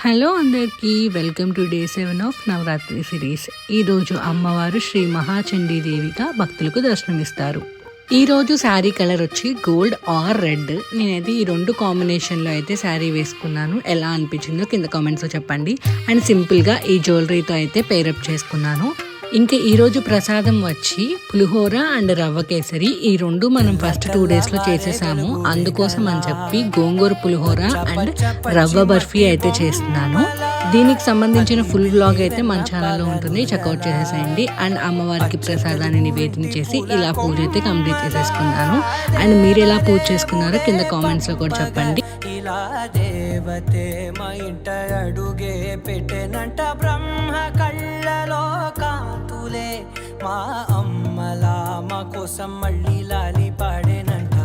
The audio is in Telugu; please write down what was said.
హలో అందరికీ welcome to day 7 of Navaratri series. ఈరోజు అమ్మవారు శ్రీ మహాచండీదేవిగా భక్తులకు దర్శనమిస్తారు. ఈరోజు శారీ కలర్ వచ్చి గోల్డ్ ఆర్ రెడ్. నేనైతే ఈ రెండు కాంబినేషన్లో అయితే శారీ వేసుకున్నాను. ఎలా అనిపించిందో కింద కామెంట్స్లో చెప్పండి. అండ్ సింపుల్గా ఈ జ్యువెలరీతో అయితే పేరప్ చేసుకున్నాను. ఇంకా ఈరోజు ప్రసాదం వచ్చి పులిహోర అండ్ రవ్వ కేసరి. ఈ రెండు మనం ఫస్ట్ 2 డేస్లో చేసేసాము. అందుకోసం అని చెప్పి గోంగూర పులిహోర అండ్ రవ్వ బర్ఫీ అయితే చేస్తున్నాను. దీనికి సంబంధించిన ఫుల్ వ్లాగ్ అయితే మన ఛానల్లో ఉంటుంది, చెక్అవుట్ చేసేసేయండి. అండ్ అమ్మవారికి ప్రసాదాన్ని నివేదించేసి ఇలా పూజ అయితే కంప్లీట్ చేసేసుకున్నాను. అండ్ మీరు ఎలా పూజ చేసుకున్నారో కింద కామెంట్స్లో కూడా చెప్పండి. ఇలా దేవతే మా ఇంట అడుగే పెట్టెనంట, బ్రహ్మ కళ్ళలో కాంతులే మా అమ్మలా మా కోసం మళ్ళీ లాలి పాడేనంట.